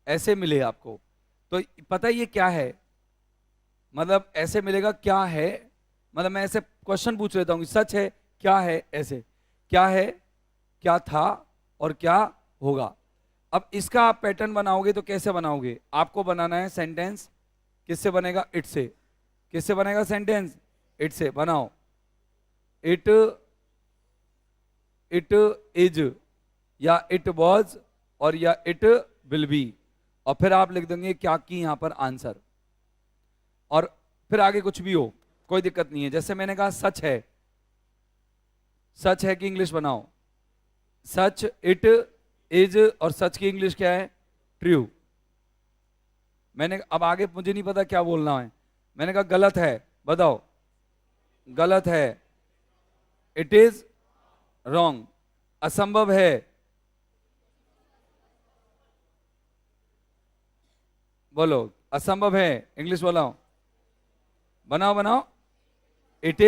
ऐसे मिले आपको, तो पता है ये क्या है, मतलब ऐसे मिलेगा क्या है, मतलब मैं ऐसे क्वेश्चन पूछ लेता हूँ, सच है क्या है, ऐसे क्या है, क्या था और क्या होगा। अब इसका आप पैटर्न बनाओगे तो कैसे बनाओगे, आपको बनाना है सेंटेंस, किससे बनेगा, इट से। किससे बनेगा सेंटेंस, इट से बनाओ। इट इट इज, या इट वॉज, और या इट विल बी, और फिर आप लिख देंगे क्या की यहां पर आंसर, और फिर आगे कुछ भी हो कोई दिक्कत नहीं है। जैसे मैंने कहा सच है, सच है की इंग्लिश बनाओ, सच इट इज, और सच की इंग्लिश क्या है, ट्रू। मैंने अब आगे मुझे नहीं पता क्या बोलना है, मैंने कहा गलत है, बताओ, गलत है, इट इज रॉन्ग। असंभव है, बोलो, असंभव है, इंग्लिश बोलाओ, बनाओ बनाओ, इट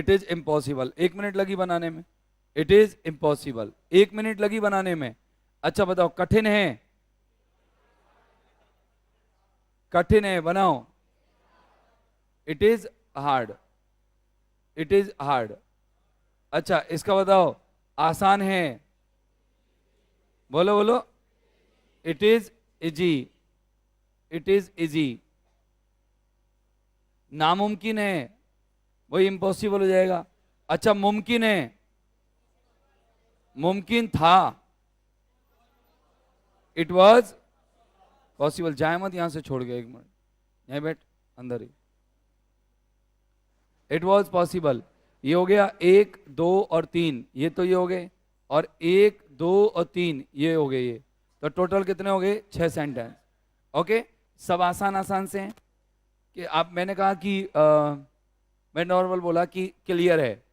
इज इम्पॉसिबल। 1 मिनट लगी बनाने में, इट इज इम्पॉसिबल, 1 मिनट लगी बनाने में। अच्छा बताओ, कठिन है, कठिन है, बनाओ, it is hard, it is hard. अच्छा इसका बताओ, आसान है, बोलो बोलो, it is easy, it is easy. नामुमकिन है, वही इम्पॉसिबल हो जाएगा। अच्छा मुमकिन है, मुमकिन था, इट वॉज पॉसिबल। जाए मत यहां से छोड़ के, 1 मिनट यहीं बैठ, अंदर ही। इट वॉज पॉसिबल, ये हो गया 1 2 और 3, ये तो ये हो गए, और 1 2 और 3 ये हो गए, ये तो टोटल कितने हो गए, 6 सेंटेंस। ओके, सब आसान आसान से हैं। कि आप, मैंने कहा कि मैं नॉर्मल बोला कि क्लियर है,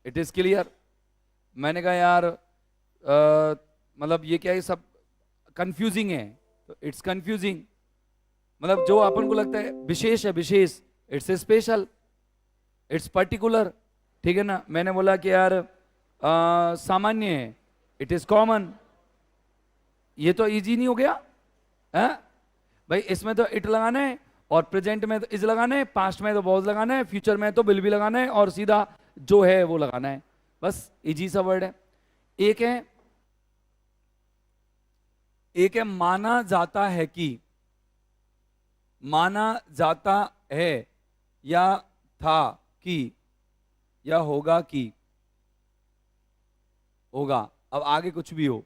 इट इज क्लियर। मैंने कहा यार मतलब ये क्या है, सब कंफ्यूजिंग है, तो इट्स कंफ्यूजिंग। मतलब जो अपन को लगता है विशेष है, विशेष, इट्स स्पेशल, इट्स पर्टिकुलर। ठीक है ना, मैंने बोला कि यार सामान्य है, इट इज कॉमन। ये तो इजी नहीं हो गया है भाई, इसमें तो इट लगाना है, और प्रेजेंट में तो इज लगाना है, पास्ट में तो वॉज लगाना है, फ्यूचर में तो विल भी लगाना है, और सीधा जो है वो लगाना है, बस इजी सा वर्ड है। एक है, एक है माना जाता है कि, माना जाता है, या था कि, या होगा कि, होगा। अब आगे कुछ भी हो,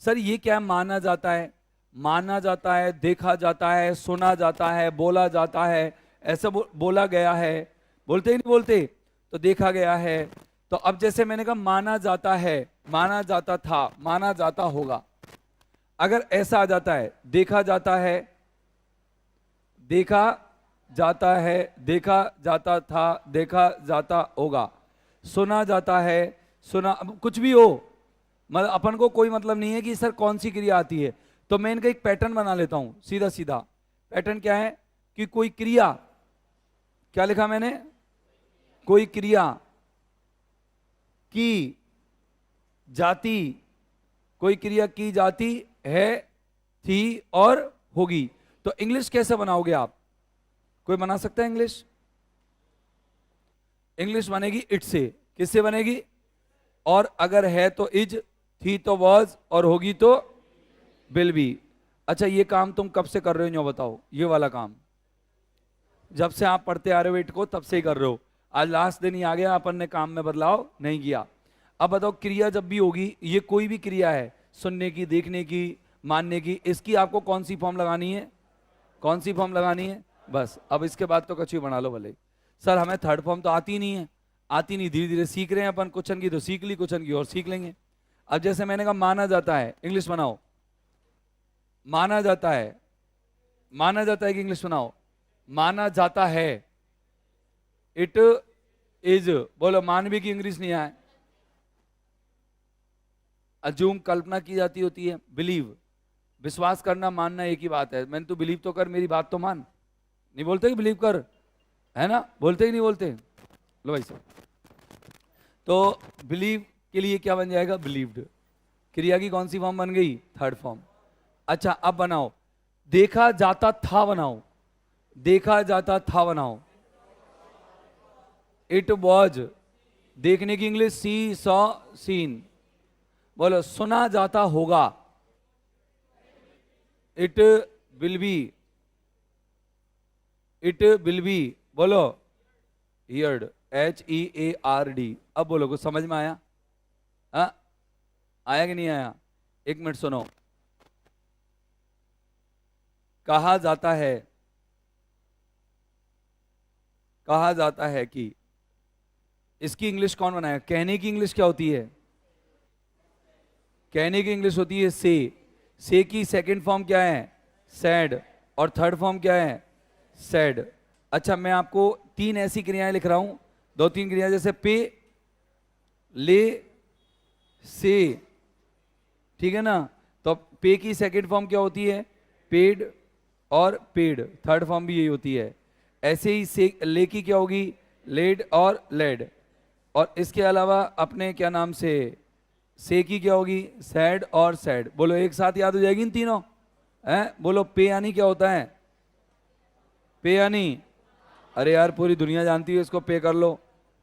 सर ये क्या माना जाता है, माना जाता है, देखा जाता है, सुना जाता है, बोला जाता है, ऐसा बोला गया है, बोलते ही नहीं बोलते, तो देखा गया है। तो अब जैसे मैंने कहा माना जाता है, माना जाता था, माना जाता होगा, अगर ऐसा आ जाता है, देखा जाता है, देखा जाता है, देखा जाता था, देखा जाता होगा, सुना जाता है, सुना, अब कुछ भी हो, मतलब अपन को कोई मतलब नहीं है कि सर कौन सी क्रिया आती है। तो मैं इनका एक पैटर्न बना लेता हूं, सीधा सीधा। पैटर्न क्या है कि कोई क्रिया, क्या लिखा मैंने, कोई क्रिया की जाती, कोई क्रिया की जाती है, थी और होगी। तो इंग्लिश कैसे बनाओगे आप, कोई बना सकता है इंग्लिश? इंग्लिश बनेगी इट से, किससे बनेगी, और अगर है तो इज, थी तो वॉज, और होगी तो विल बी। अच्छा ये काम तुम कब से कर रहे हो, यो बताओ, ये वाला काम जब से आप पढ़ते आ रहे हो इट को, तब से ही कर रहे हो। आज लास्ट दिन ही आ गया, अपन ने काम में बदलाव नहीं किया। अब बताओ क्रिया जब भी होगी, ये कोई भी क्रिया है, सुनने की, देखने की, मानने की, इसकी आपको कौन सी फॉर्म लगानी है, कौन सी फॉर्म लगानी है, बस। अब इसके बाद तो कछु बना लो भले। सर हमें थर्ड फॉर्म तो आती नहीं है, आती नहीं, धीरे धीरे सीख रहे हैं अपन, कुछ की तो सीख ली, कुछ की और सीख लेंगे। अब जैसे मैंने कहा माना जाता है, इंग्लिश बनाओ, माना जाता है, माना जाता है कि इंग्लिश बनाओ, माना जाता है, इट इज, बोलो मानवी की इंग्लिश नहीं आए। अज्यूम कल्पना की जाती होती है, बिलीव विश्वास करना, मानना एक ही बात है। मैंने तो बिलीव तो कर, मेरी बात तो मान, नहीं बोलते कि बिलीव कर, है ना, बोलते ही नहीं बोलते। लो भाई साहब, तो बिलीव के लिए क्या बन जाएगा, बिलीव्ड। क्रिया की कौन सी फॉर्म बन गई? Third form. अच्छा अब बनाओ, देखा जाता था बनाओ, देखा जाता था बनाओ। इट वॉज, देखने की इंग्लिश सी सॉ सीन। बोलो सुना जाता होगा, it will be, it will B. बोलो हियर्ड, HEARD। अब बोलो कुछ समझ में आया? आया कि नहीं आया? एक मिनट सुनो। कहा जाता है, कहा जाता है कि, इसकी इंग्लिश कौन बनाया? कहने की इंग्लिश क्या होती है? कहने की इंग्लिश होती है से की सेकंड फॉर्म क्या है? सैड। और थर्ड फॉर्म क्या है? सैड। अच्छा मैं आपको 3 ऐसी क्रियाएं लिख रहा हूं, 2-3 क्रियाएं, जैसे पे, ले, से, ठीक है ना? तो पे की सेकंड फॉर्म क्या होती है? पेड और पेड। थर्ड फॉर्म भी यही होती है। ऐसे ही से, ले की क्या होगी? लेड और लेड। और इसके अलावा अपने क्या नाम से की क्या होगी? सैड और सैड। बोलो एक साथ याद हो जाएगी इन तीनों हैं? बोलो पे यानी क्या होता है? पे यानी, अरे यार पूरी दुनिया जानती है इसको, पे कर लो,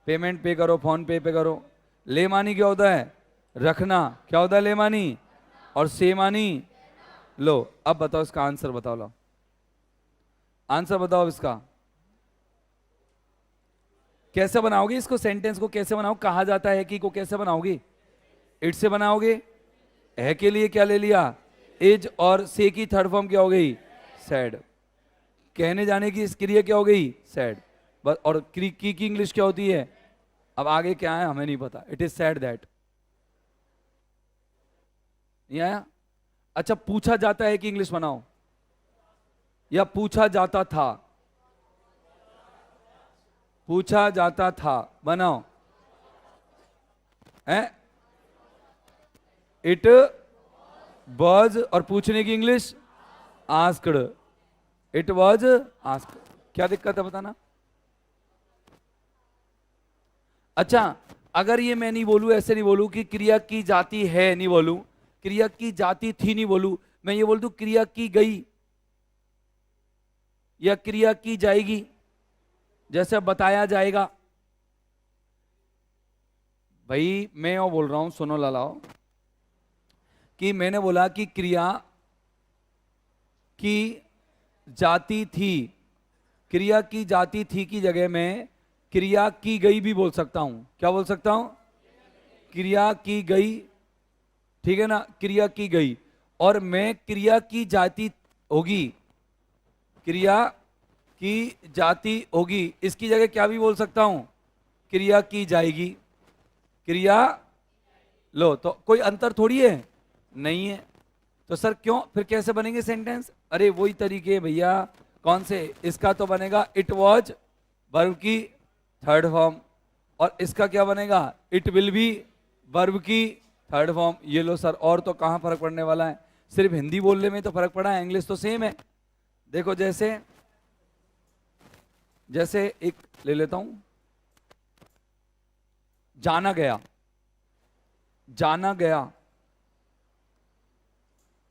पेमेंट पे करो, फोन पे करो। ले मानी क्या होता है? रखना। क्या होता है ले मानी? और से मानी? लो अब बताओ इसका आंसर बताओ, लो आंसर बताओ इसका। कैसे बनाओगे इसको? सेंटेंस को कैसे बनाओ? कहा जाता है कि को कैसे बनाओगे? इट से बनाओगे। है के लिए क्या ले लिया? इज। और से की थर्ड फॉर्म क्या हो गई? सैड। कहने जाने की इस क्रिया क्या हो गई? सैड। बस। और की इंग्लिश क्या होती है? अब आगे क्या है हमें नहीं पता। It is sad that. नहीं आया? अच्छा पूछा जाता है कि इंग्लिश बनाओ, या पूछा जाता था? पूछा जाता था बनाओ। है इट वॉज, और पूछने की English asked. It was asked. क्या दिक्कत है बताना? अच्छा अगर ये मैं नहीं बोलूं, ऐसे नहीं बोलूं कि क्रिया की जाती है, नहीं बोलूं क्रिया की जाती थी, नहीं बोलूं, मैं ये बोल दूं क्रिया की गई या क्रिया की जाएगी, जैसे बताया जाएगा। भाई मैं वो बोल रहा हूं, सुनो लालाओ, कि मैंने बोला कि क्रिया की जाती थी, क्रिया की जाती थी की जगह में क्रिया की गई भी बोल सकता हूं। क्या बोल सकता हूं? क्रिया की गई, ठीक है ना? क्रिया की गई। और मैं क्रिया की जाती होगी, क्रिया की जाती होगी, इसकी जगह क्या भी बोल सकता हूं? क्रिया की जाएगी, क्रिया। लो तो कोई अंतर थोड़ी है, नहीं है। तो सर क्यों, फिर कैसे बनेंगे सेंटेंस? अरे वही तरीके भैया। कौन से? इसका तो बनेगा इट वॉज, वर्ब की थर्ड फॉर्म। और इसका क्या बनेगा? इट विल बी, वर्ब की थर्ड फॉर्म। ये लो सर, और तो कहां फर्क पड़ने वाला है? सिर्फ हिंदी बोलने में तो फर्क पड़ा है, इंग्लिश तो सेम है। देखो जैसे जैसे एक ले लेता हूं, जाना गया, जाना गया,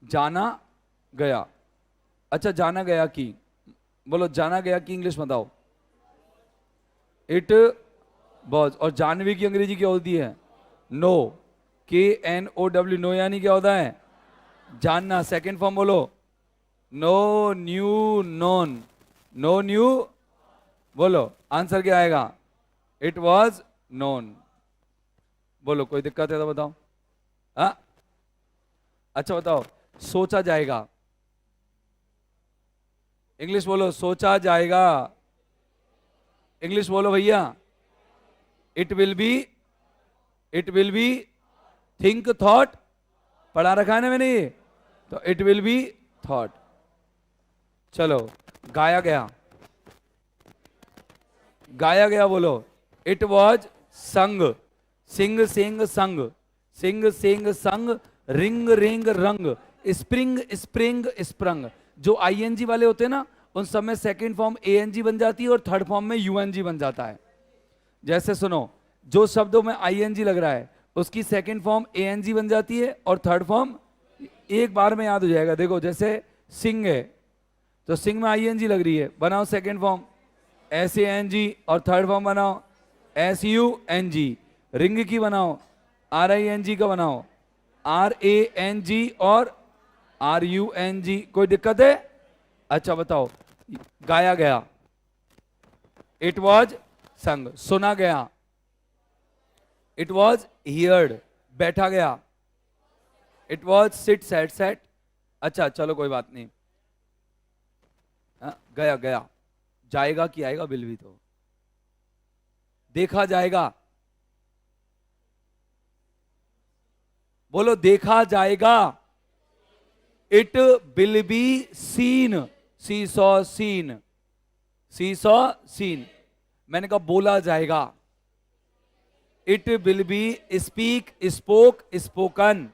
जाना गया। अच्छा जाना गया की, बोलो जाना गया की इंग्लिश बताओ। It was. और जानवी की अंग्रेजी क्या होती है? नो, KNOW, नो यानी क्या होता है? जानना। सेकंड फॉर्म बोलो। Know knew known, know knew. बोलो आंसर क्या आएगा? It was known. बोलो कोई दिक्कत है तो बताओ। अच्छा बताओ, सोचा जाएगा, इंग्लिश बोलो। सोचा जाएगा, इंग्लिश बोलो भैया। It will be, it will B think thought, पढ़ा रखा है ना मैंने ये, तो इट विल बी थॉट। चलो गाया गया, गाया गया बोलो। इट वॉज संग, सिंग सिंग संग, सिंग सिंग संग, रिंग रिंग रंग, स्प्रिंग स्प्रिंग स्प्रंग। जो ING वाले होते हैं ना, उन सब में सेकेंड फॉर्म ANG बन जाती है और थर्ड फॉर्म में UNG बन जाता है। जैसे सुनो, जो शब्दों में ING लग रहा है उसकी सेकंड फॉर्म एएनजी बन जाती है और थर्ड फॉर्म एक बार में याद हो जाएगा। देखो जैसे सिंह है तो सिंह में आईएनजी लग रही है, बनाओ सेकंड फॉर्म एसएएनजी और थर्ड फॉर्म बनाओ एसयूएनजी। रिंग की बनाओ आरआईएनजी का बनाओ आरएएनजी और आरयूएनजी। कोई दिक्कत है? अच्छा बताओ। गाया गया, इट वॉज संग। सुना गया, इट वॉज हियर्ड। बैठा गया, it was sit sat sat. अच्छा चलो कोई बात नहीं। गया गया, जाएगा कि आएगा बिल भी तो। देखा जाएगा, बोलो देखा जाएगा। It will be seen, see saw seen, see saw seen. मैंने कहा बोला जाएगा। It will be speak, spoke, spoken.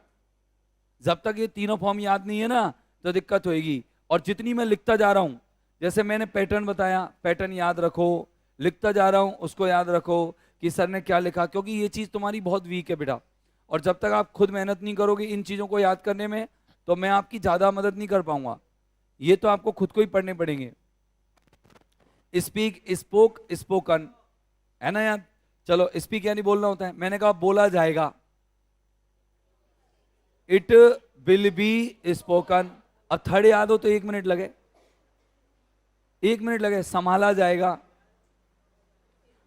जब तक ये तीनों फॉर्म याद नहीं है ना तो दिक्कत होगी। और जितनी मैं लिखता जा रहा हूं, जैसे मैंने पैटर्न बताया, पैटर्न याद रखो। लिखता जा रहा हूं उसको याद रखो कि सर ने क्या लिखा, क्योंकि ये चीज तुम्हारी बहुत वीक है बेटा। और जब तक आप खुद मेहनत नहीं करोगे इन चीजों को याद करने में तो मैं आपकी ज्यादा मदद नहीं कर पाऊंगा। ये तो आपको खुद को ही पढ़ने पड़ेंगे। स्पीक, स्पोक, स्पोकन, है ना याद? चलो स्पीक यानी बोलना होता है, मैंने कहा बोला जाएगा। It will be spoken. अब थर्ड याद हो तो 1 मिनट लगे, 1 मिनट लगे। संभाला जाएगा,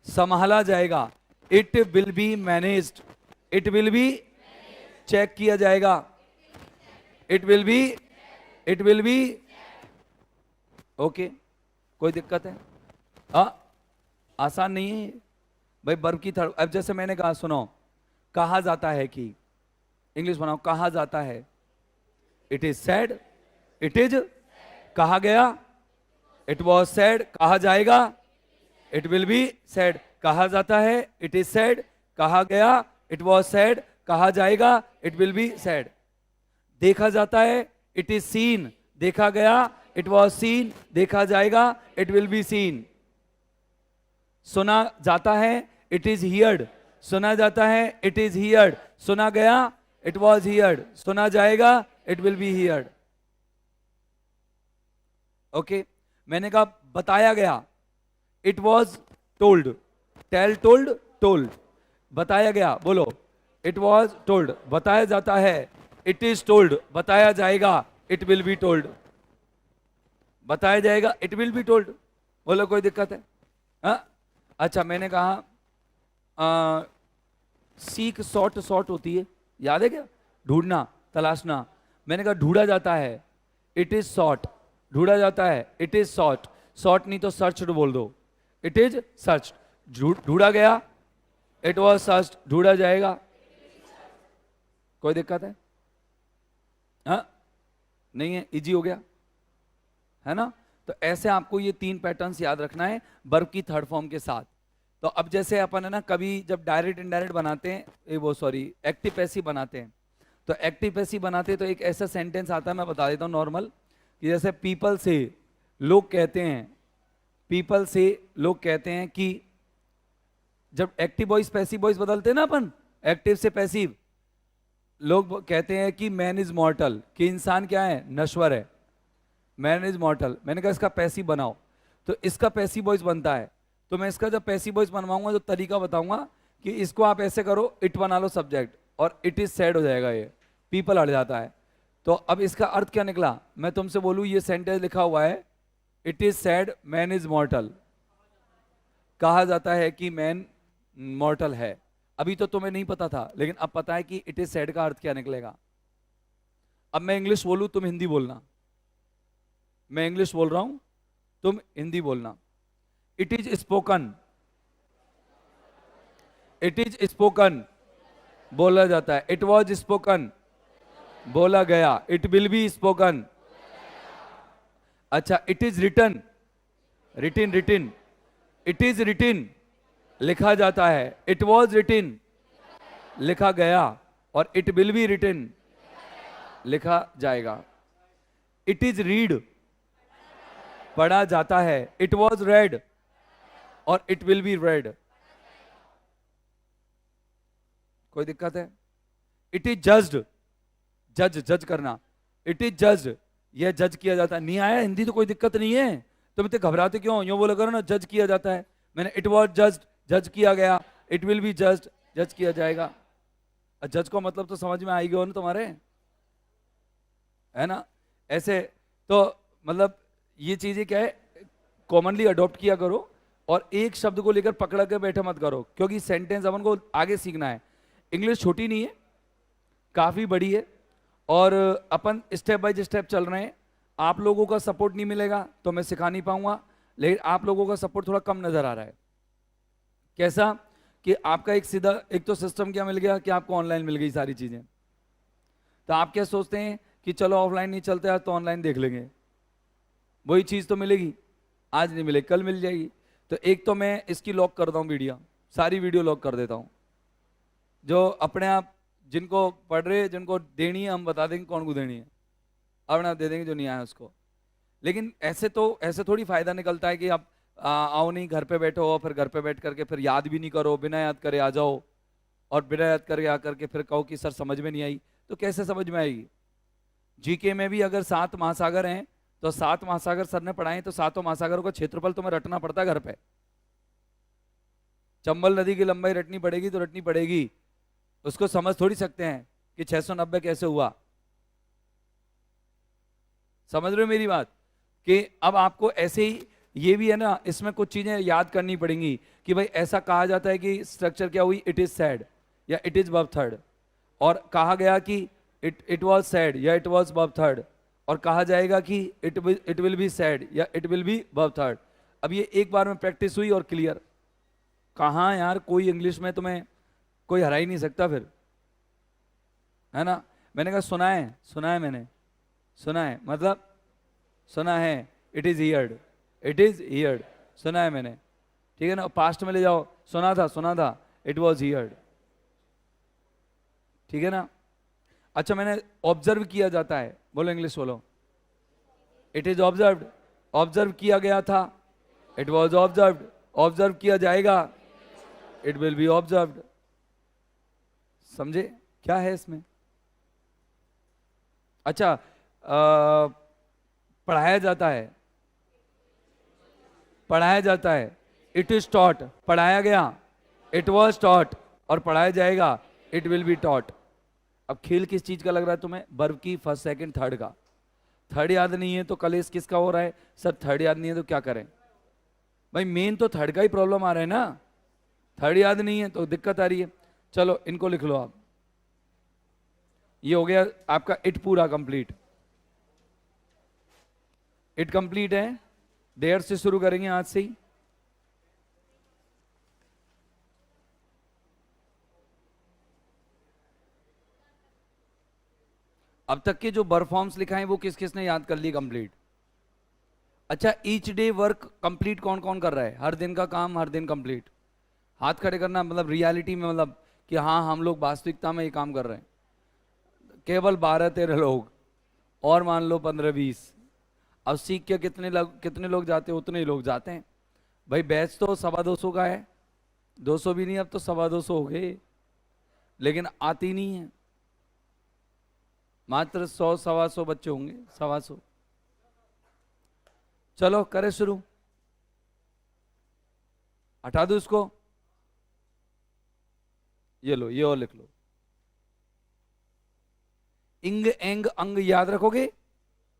संभाला जाएगा। It will be managed, it will be check किया जाएगा। It will be, it will be okay. कोई दिक्कत है? आसान नहीं है भाई। वर्ब की थर्ड, अब जैसे मैंने कहा सुनो, कहा जाता है कि, इंग्लिश बनाओ, कहा जाता है। It is said, it is कहा गया। इट वॉज सेड, कहा जाएगा। इट विल बी सेड, कहा जाता है। इट इज सेड, कहा गया। इट वॉज सेड, कहा जाएगा। It will be said. देखा जाता है, इट इज सीन, देखा गया। इट वॉज सीन, देखा जाएगा। It will be scene. सुना जाता है, इट इज हियर्ड, सुना जाता है। इट इज हियर्ड, सुना गया। इट वॉज हियर्ड, सुना जाएगा। It will be heard. Okay. मैंने कहा बताया गया, it was told. Tell, told, told. बताया गया, बोलो इट वॉज टोल्ड। बताया जाता है, इट इज टोल्ड। बताया जाएगा, इट विल बी टोल्ड। बताया जाएगा, इट विल बी टोल्ड। बोलो कोई दिक्कत है? अच्छा मैंने कहा सीक सॉर्ट, सॉर्ट होती है, याद है क्या? ढूंढना, तलाशना। मैंने कहा ढूंढा जाता है, इट इज सॉर्ट। ढूंढा जाता है, इट इज सॉर्ट। सॉर्ट नहीं तो सर्च बोल दो। It is search. ढूंढा गया, इट वॉज सर्च। ढूंढा जाएगा। कोई दिक्कत है? नहीं है? इजी हो गया है ना? तो ऐसे आपको ये 3 पैटर्न्स याद रखना है वर्ब की थर्ड फॉर्म के साथ। तो अब जैसे अपन है ना, कभी जब डायरेक्ट इनडायरेक्ट बनाते हैं, वो सॉरी एक्टिव पैसिव बनाते हैं, तो एक्टिव पैसिव बनाते हैं तो एक ऐसा सेंटेंस आता है, मैं बता देता हूँ नॉर्मल, कि जैसे पीपल से, लोग कहते हैं, पीपल से लोग कहते हैं कि, जब एक्टिव वॉइस पैसिव वॉइस बदलते हैं ना अपन, एक्टिव से पैसिव, लोग कहते हैं कि मैन इज मॉर्टल, कि इंसान क्या है? नश्वर है। Man is मॉर्टल। मैंने कहा इसका पैसिव बनाओ, तो इसका पैसिव वॉइस बनता है। तो मैं इसका जब पैसिव वॉइस बनवाऊंगा तो तरीका बताऊंगा कि इसको आप ऐसे करो, इट बना लो सब्जेक्ट और इट इज सैड हो जाएगा, ये पीपल हट जाता है। तो अब इसका अर्थ क्या निकला? मैं तुमसे बोलूं ये सेंटेंस लिखा हुआ है, it is sad man is मॉर्टल। कहा जाता है कि मैन मॉर्टल है। अभी तो तुम्हें नहीं पता था, लेकिन अब पता है कि इट इज सैड का अर्थ क्या निकलेगा। अब मैं इंग्लिश बोलूं, तुम हिंदी बोलना। मैं इंग्लिश बोल रहा हूं, तुम हिंदी बोलना। It is spoken, it is spoken बोला जाता है। इट वॉज स्पोकन बोला गया। It will be spoken. अच्छा, it is written, written, written. It is written लिखा जाता है। इट वॉज रिटिन लिखा गया। और इट विल बी रिटिन लिखा जाएगा। इट इज रीड पढ़ा जाता है। इट वॉज रेड और इट विल बी रेड। कोई दिक्कत है? इट इज जज्ड, जज करना, इट इज जज्ड, यह जज किया जाता है। नहीं आया हिंदी तो कोई दिक्कत नहीं है, तुम इतने घबराते क्यों? यूं बोला करो ना, जज किया जाता है। मैंने इट वॉज जज्ड, जज किया गया, इट विल बी जज्ड, जज किया जाएगा। जज को मतलब तो समझ में आएगी ना तुम्हारे, है ना? ऐसे तो मतलब ये चीजें क्या है, कॉमनली अडॉप्ट किया करो, और एक शब्द को लेकर पकड़ के बैठे मत करो, क्योंकि सेंटेंस अपन को आगे सीखना है। इंग्लिश छोटी नहीं है, काफी बड़ी है, और अपन स्टेप बाय स्टेप चल रहे हैं। आप लोगों का सपोर्ट नहीं मिलेगा तो मैं सिखा नहीं पाऊंगा, लेकिन आप लोगों का सपोर्ट थोड़ा कम नजर आ रहा है। कैसा कि आपका एक सीधा एक तो सिस्टम क्या मिल गया कि आपको ऑनलाइन मिल गई सारी चीजें, तो आप क्या सोचते हैं कि चलो ऑफलाइन नहीं चलते यार तो ऑनलाइन देख लेंगे, वही चीज तो मिलेगी, आज नहीं मिलेगी कल मिल जाएगी। तो एक तो मैं इसकी लॉक करता हूँ वीडियो, सारी वीडियो लॉक कर देता हूँ। जो अपने आप जिनको पढ़ रहे, जिनको देनी है हम बता देंगे कौन को देनी है, अपने आप दे देंगे, जो नहीं आया उसको। लेकिन ऐसे थोड़ी फायदा निकलता है कि आप आओ नहीं, घर पे बैठो, फिर घर पे बैठ करके फिर याद भी नहीं करो, बिना याद करे आ जाओ, और बिना याद करके आकर के फिर कहो कि सर समझ में नहीं आई, तो कैसे समझ में आएगी? जीके में भी अगर 7 महासागर हैं तो 7 महासागर सर ने पढ़ाए, तो 7 महासागरों का क्षेत्रफल तुम्हें रटना पड़ता है घर पे। चंबल नदी की लंबाई रटनी पड़ेगी तो रटनी पड़ेगी, उसको समझ थोड़ी सकते हैं कि 690 कैसे हुआ। समझ रहे हो मेरी बात? कि अब आपको ऐसे ही ये भी है ना, इसमें कुछ चीजें याद करनी पड़ेंगी कि भाई ऐसा कहा जाता है कि स्ट्रक्चर क्या हुई, इट इज सैड या इट इज वर्ब थर्ड, और कहा गया कि इट वाज सैड या इट वाज वर्ब थर्ड, और कहा जाएगा कि इट विल बी सैड या it will B verb third. अब ये एक बार में प्रैक्टिस हुई और क्लियर। कहाँ यार, कोई इंग्लिश में तुम्हें कोई हरा ही नहीं सकता फिर, है ना? मैंने कहा सुना है, मैंने सुना है, मतलब सुना है, it is heard, it is heard, सुना है मैंने, ठीक है ना? पास्ट में ले जाओ, सुना था, इट वॉज हियर्ड, ठीक है ना? अच्छा, मैंने ऑब्जर्व किया जाता है, बोलो इंग्लिश बोलो, इट इज ऑब्जर्व्ड, ऑब्जर्व किया गया था, इट वॉज ऑब्जर्व्ड, ऑब्जर्व किया जाएगा, इट विल बी ऑब्जर्व्ड। समझे क्या है इसमें? अच्छा, पढ़ाया जाता है, इट इज टॉट, पढ़ाया गया, इट वॉज टॉट, और पढ़ाया जाएगा, इट विल बी टॉट। अब खेल किस चीज का लग रहा है तुम्हें? वर्ब की फर्स्ट सेकंड थर्ड का। थर्ड याद नहीं है तो कलेश किसका हो रहा है? सर थर्ड याद नहीं है तो क्या करें? भाई मेन तो थर्ड का ही प्रॉब्लम आ रहा है ना, थर्ड याद नहीं है तो दिक्कत आ रही है। चलो इनको लिख लो आप, ये हो गया आपका इट पूरा कंप्लीट। इट कंप्लीट है, देयर से शुरू करेंगे आज से ही। अब तक के जो वर्ब फॉर्म्स लिखा है वो किस किसने याद कर ली कंप्लीट? अच्छा, ईच डे वर्क कंप्लीट कौन कौन कर रहा है? हर दिन का काम हर दिन कंप्लीट, हाथ खड़े करना, मतलब रियलिटी में, मतलब कि हाँ हम लोग वास्तविकता में ये काम कर रहे हैं। केवल 12-13 लोग, और मान लो 15-20। अब सीख के कितने लोग जाते हैं? उतने ही लोग जाते हैं भाई। बैच तो 250 का है, 200 भी नहीं, अब तो 250 हो गए, लेकिन आती नहीं है। मात्र 100-125 बच्चे होंगे, 125। चलो करें शुरू, हटा दो इसको, ये लो, ये और लिख लो। इंग एंग अंग याद रखोगे,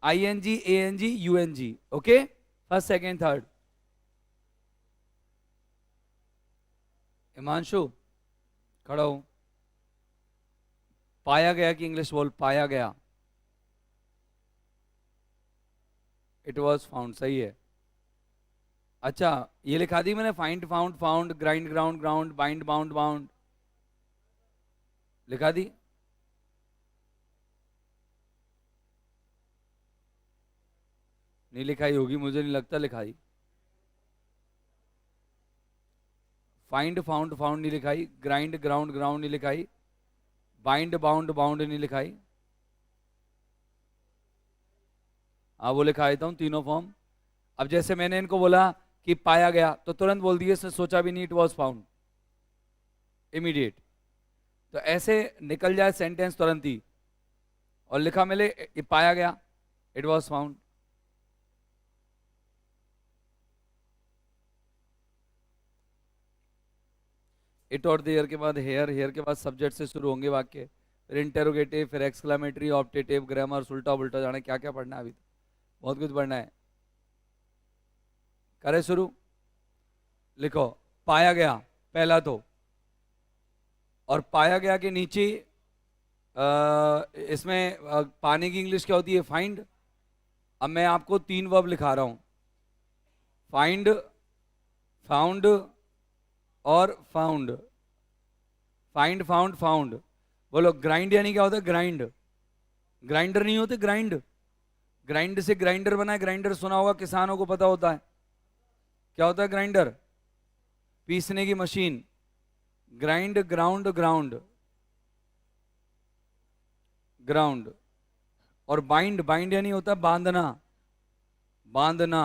ING ANG UNG, okay? First second third. Himanshu खड़ा हो, पाया गया कि इंग्लिश बोल, पाया गया, इट वॉज फाउंड, सही है। अच्छा ये लिखा दी मैंने, find found found, grind ground ground, bind bound bound, लिखा दी? नहीं लिखाई होगी, मुझे नहीं लगता लिखाई। फाइंड फाउंड फाउंड नहीं लिखाई, ग्राइंड ग्राउंड ग्राउंड नहीं लिखाई, बाइंड बाउंड बाउंड नहीं लिखाई। हाँ वो लिखा देता हूँ तीनों फॉर्म। अब जैसे मैंने इनको बोला कि पाया गया तो तुरंत बोल दिए, इसने सोचा भी नहीं, इट वॉज फाउंड, इमीडिएट। तो ऐसे निकल जाए सेंटेंस तुरंत ही, और लिखा मिले ये पाया गया, इट वॉज फाउंड। इट और देयर के बाद हेयर, हेयर के बाद सब्जेक्ट से शुरू होंगे वाक्य, फिर इंटेरोगेटिव, फिर एक्सक्लेमेटरी, ऑप्टेटिव, ग्रामर, उल्टा उल्टा, जाने क्या क्या पढ़ना है, अभी तो बहुत कुछ पढ़ना है। करे शुरू, लिखो पाया गया पहला तो, और पाया गया के नीचे इसमें पाने की इंग्लिश क्या होती है? फाइंड। अब मैं आपको 3 वर्ब लिखा रहा हूं, फाइंड, फाउंड और फाउंड। Find, found, found. बोलो ग्राइंड यानी क्या होता है? ग्राइंड। ग्राइंडर नहीं होते, ग्राइंड। ग्राइंड से ग्राइंडर बना है, ग्राइंडर सुना होगा, किसानों को पता होता है क्या होता है ग्राइंडर? पीसने की machine. Grind, ground, ground, ground. और बाइंड, बाइंड यानी होता है बांधना, बांधना।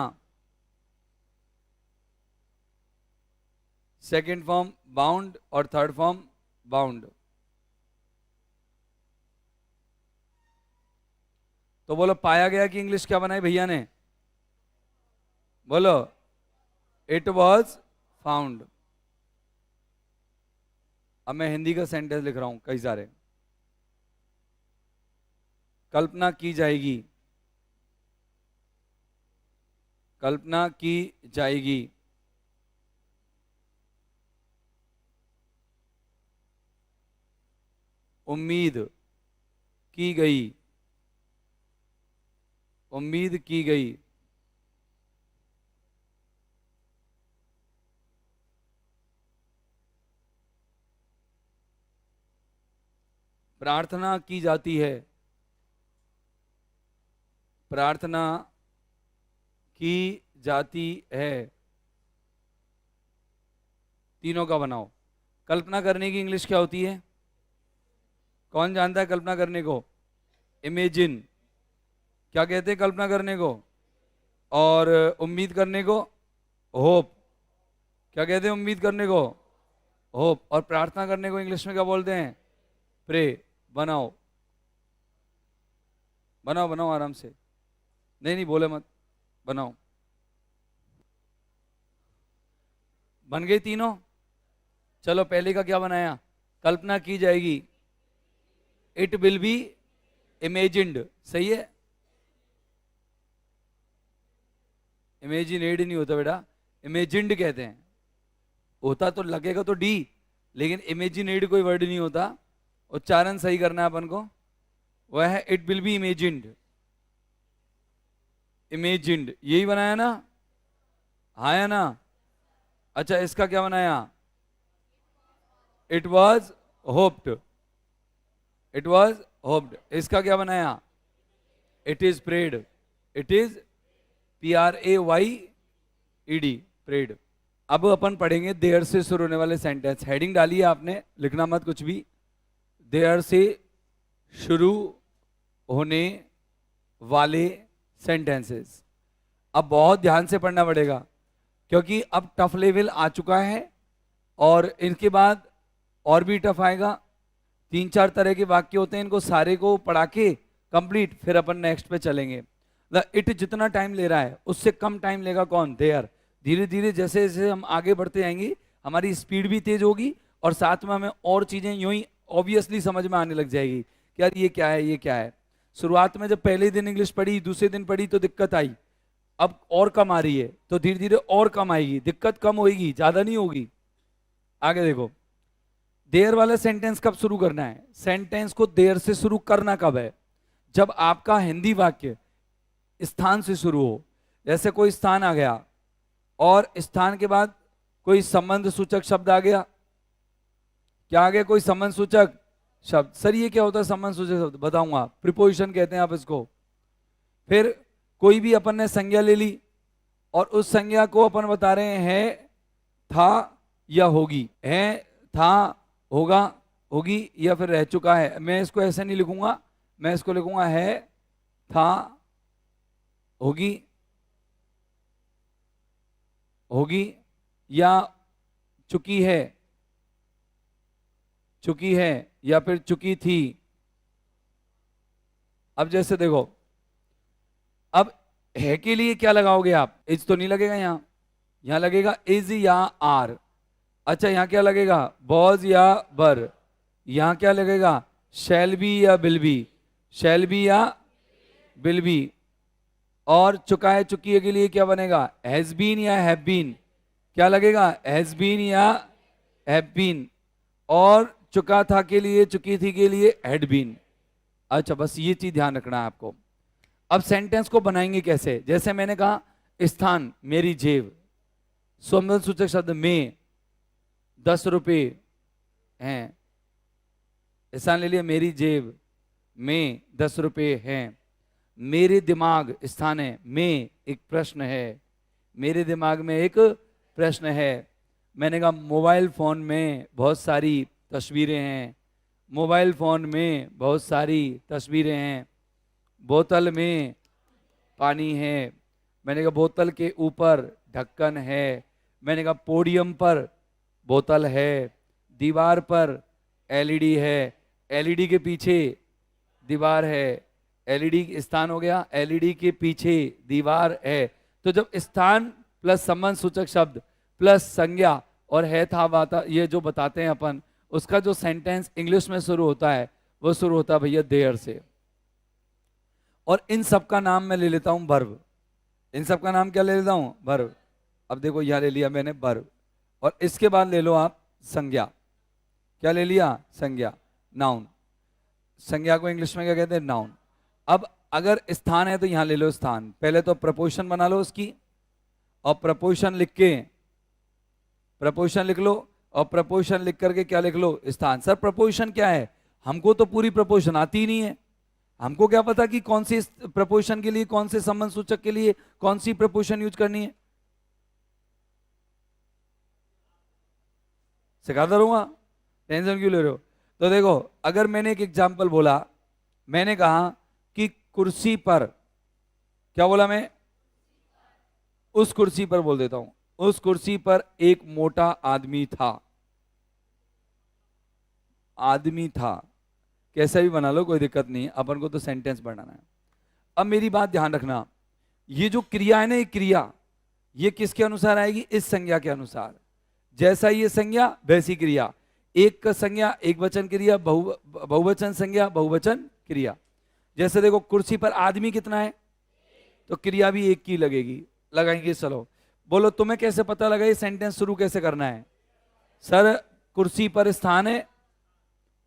सेकेंड फॉर्म बाउंड और थर्ड फॉर्म बाउंड। तो बोलो पाया गया कि इंग्लिश क्या बनाई भैया ने? बोलो इट वॉज फाउंड। अब मैं हिंदी का सेंटेंस लिख रहा हूं कई सारे। कल्पना की जाएगी, कल्पना की जाएगी। उम्मीद की गई, उम्मीद की गई। प्रार्थना की जाती है, प्रार्थना की जाती है। तीनों का बनाओ। कल्पना करने की इंग्लिश क्या होती है? कौन जानता है कल्पना करने को? इमेजिन। क्या कहते हैं कल्पना करने को? और उम्मीद करने को होप। क्या कहते हैं उम्मीद करने को? होप। और प्रार्थना करने को इंग्लिश में क्या बोलते हैं? प्रे। बनाओ, बनाओ, बनाओ आराम से, नहीं नहीं बोले मत, बनाओ। बन गई तीनों? चलो पहले का क्या बनाया? कल्पना की जाएगी, इट विल बी इमेजिन्ड। सही है? इमेजिनेड नहीं होता बेटा, इमेजिन्ड कहते हैं। होता तो लगेगा तो डी, लेकिन इमेजिनेड कोई वर्ड नहीं होता। उच्चारण सही करना है अपन को, वह है it will B imagined. Imagined यही बनाया ना? हाँ या ना? अच्छा इसका क्या बनाया? It was hoped, it was hoped. इसका क्या बनाया? It is prayed, it is PRAYED, prayed. अब अपन पढ़ेंगे देयर से शुरू होने वाले सेंटेंस। हेडिंग डाली है आपने, लिखना मत कुछ भी। देयर से शुरू होने वाले सेंटेंसेस। अब बहुत ध्यान से पढ़ना पड़ेगा, क्योंकि अब टफ लेवल आ चुका है, और इनके बाद और भी टफ आएगा। 3-4 तरह के वाक्य होते हैं, इनको सारे को पढ़ा के कंप्लीट, फिर अपन नेक्स्ट पे चलेंगे। इट जितना टाइम ले रहा है उससे कम टाइम लेगा कौन? देयर। धीरे धीरे जैसे जैसे हम आगे बढ़ते जाएंगे, हमारी स्पीड भी तेज होगी, और साथ में हमें और चीजें यूं ही ऑब्वियसली समझ में आने लग जाएगी कि यार ये क्या है, ये क्या है। शुरुआत में जब पहले दिन इंग्लिश पढ़ी, दूसरे दिन पढ़ी तो दिक्कत आई, अब और कम आ रही है, तो धीरे धीरे और कम आएगी, दिक्कत कम होगी, ज्यादा नहीं होगी। आगे देखो, देयर वाला सेंटेंस कब शुरू करना है? सेंटेंस को देयर से शुरू करना कब है? जब आपका हिंदी वाक्य स्थान से शुरू हो। जैसे कोई स्थान आ गया, और स्थान के बाद कोई संबंध सूचक शब्द आ गया। क्या आ गया? कोई संबंध सूचक शब्द। सर ये क्या होता है संबंध सूचक शब्द? बताऊंगा, प्रीपोजिशन कहते हैं आप इसको। फिर कोई भी अपन ने संज्ञा ले ली, और उस संज्ञा को अपन बता रहे हैं है, था या होगी। है, था, होगा, होगी, या फिर रह चुका है। मैं इसको ऐसे नहीं लिखूंगा, मैं इसको लिखूंगा है, था, होगी, होगी, या चुकी है। चुकी है या फिर चुकी थी। अब जैसे देखो, अब है के लिए क्या लगाओगे आप, इज तो नहीं लगेगा यहां, यहां लगेगा इज या आर। अच्छा यहां क्या लगेगा, बॉज या बर। यहां क्या लगेगा, शैल बी या विल बी, शैल बी या विल बी। और चुका है चुकी है के लिए क्या बनेगा, हैज बीन या हैव बीन, क्या लगेगा, हैज बीन या हैव बीन। और चुका था के लिए, चुकी थी के लिए हैड बीन। अच्छा बस ये चीज ध्यान रखना है आपको। अब सेंटेंस को बनाएंगे कैसे, जैसे मैंने कहा स्थान मेरी जेब, संबंध सूचक शब्द में 10 रुपए हैं, स्थान ले लिया मेरी जेब में 10 रुपए हैं। मेरे दिमाग स्थान है, में एक प्रश्न है, मेरे दिमाग में एक प्रश्न है। मैंने कहा मोबाइल फोन में बहुत सारी तस्वीरें हैं, मोबाइल फोन में बहुत सारी तस्वीरें हैं। बोतल में पानी है, मैंने कहा बोतल के ऊपर ढक्कन है। मैंने कहा पोडियम पर बोतल है, दीवार पर एलईडी है, एलईडी के पीछे दीवार है। एलईडी स्थान हो गया, एलईडी के पीछे दीवार है। तो जब स्थान प्लस संबंध सूचक शब्द प्लस संज्ञा और है था बाता ये जो बताते हैं अपन, उसका जो सेंटेंस इंग्लिश में शुरू होता है वो शुरू होता है भैया देयर से। और इन सब का नाम मैं ले लेता हूं वर्ब, इन सब का नाम क्या ले लेता हूं, वर्ब। अब देखो यहां ले लिया मैंने वर्ब, और इसके बाद ले लो आप संज्ञा। क्या ले लिया, संज्ञा, नाउन। संज्ञा को इंग्लिश में क्या कहते हैं, नाउन। अब अगर स्थान है तो यहां ले लो स्थान, पहले तो प्रपोजिशन बना लो उसकी, और प्रपोजिशन लिख के, प्रपोजिशन लिख लो, और प्रपोजिशन लिख करके क्या लिख लो, स्थान। सर प्रपोजिशन क्या है, हमको तो पूरी प्रपोजिशन आती ही नहीं है, हमको क्या पता कि कौन सी प्रपोजिशन के लिए, कौन से संबंध सूचक के लिए कौन सी प्रपोजिशन यूज करनी है। सिखाता रहूंगा, टेंशन क्यों ले रहे हो। तो देखो अगर मैंने एक एग्जाम्पल बोला, मैंने कहा कि कुर्सी पर, क्या बोला मैं, उस कुर्सी पर बोल देता हूं, उस कुर्सी पर एक मोटा आदमी था। आदमी था, कैसा भी बना लो कोई दिक्कत नहीं, अपन को तो सेंटेंस बनाना है। अब मेरी बात ध्यान रखना, ये जो क्रिया है ना, ये क्रिया ये किसके अनुसार आएगी, इस संज्ञा के अनुसार। जैसा ये संज्ञा वैसी क्रिया, एक का संज्ञा एक वचन क्रिया, बहुवचन संज्ञा बहुवचन क्रिया। जैसे देखो कुर्सी पर आदमी कितना है, तो क्रिया भी एक की लगेगी, लगाएंगे। चलो बोलो तुम्हें कैसे पता लगा ये सेंटेंस शुरू कैसे करना है। सर कुर्सी पर स्थान है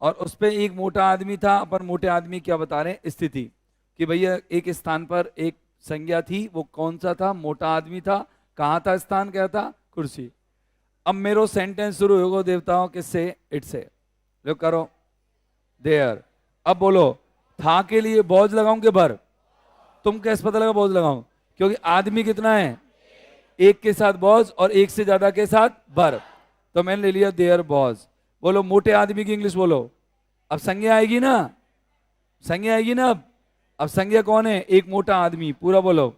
और उस पर एक मोटा आदमी था, अपन मोटे आदमी क्या बता रहे हैं, स्थिति, कि भैया एक स्थान पर एक संज्ञा थी, वो कौन सा था, मोटा आदमी था। कहाँ था स्थान, क्या था, कुर्सी। अब मेरो सेंटेंस शुरू होगा देवताओं किससे, इट से, लो करो देयर। अब बोलो था के लिए बॉज लगाऊं के भर, तुम कैसे पता लगा बॉज लगाऊं, क्योंकि आदमी कितना है, एक के साथ बॉज और एक से ज्यादा के साथ भर, तो मैंने ले लिया देयर बॉज। बोलो मोटे आदमी की इंग्लिश बोलो, अब संज्ञा आएगी ना, संज्ञा आएगी ना। अब संज्ञा कौन है, एक मोटा आदमी, पूरा बोलो,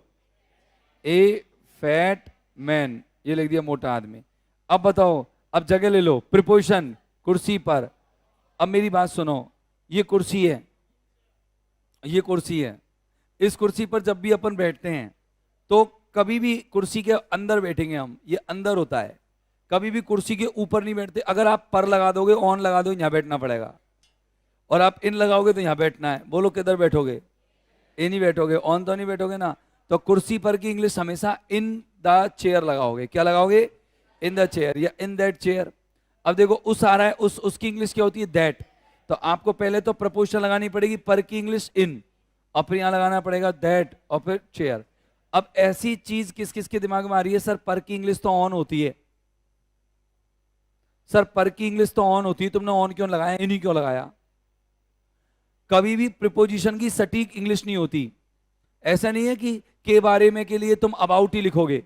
ए फैट मैन, ये लिख दिया मोटा आदमी। अब बताओ, अब जगह ले लो, प्रिपोजिशन कुर्सी पर। अब मेरी बात सुनो, ये कुर्सी है, ये कुर्सी है, इस कुर्सी पर जब भी अपन बैठते हैं तो कभी भी कुर्सी के अंदर बैठेंगे हम, ये अंदर होता है, कभी भी कुर्सी के ऊपर नहीं बैठते। अगर आप पर लगा दोगे, ऑन लगा दोगे, यहां बैठना पड़ेगा, और आप इन लगाओगे तो यहां बैठना है। बोलो किधर बैठोगे, इन ही बैठोगे, ऑन तो नहीं बैठोगे ना। तो कुर्सी पर की इंग्लिश हमेशा इन द चेयर लगाओगे, क्या लगाओगे, इन द चेयर या इन दैट चेयर। अब देखो उस आ रहा है, उसकी इंग्लिश क्या होती है, दैट। तो आपको पहले तो प्रपोजिशन लगानी पड़ेगी, पर की इंग्लिश इन, और फिर यहां लगाना पड़ेगा दैट और फिर चेयर। अब ऐसी चीज किस किस के दिमाग में आ रही है, सर पर की इंग्लिश तो ऑन होती है, सर पर की इंग्लिश तो ऑन होती है, तुमने ऑन क्यों लगाया, इन ही क्यों लगाया। कभी भी प्रिपोजिशन की सटीक इंग्लिश नहीं होती। ऐसा नहीं है कि के बारे में के लिए तुम अबाउट ही लिखोगे।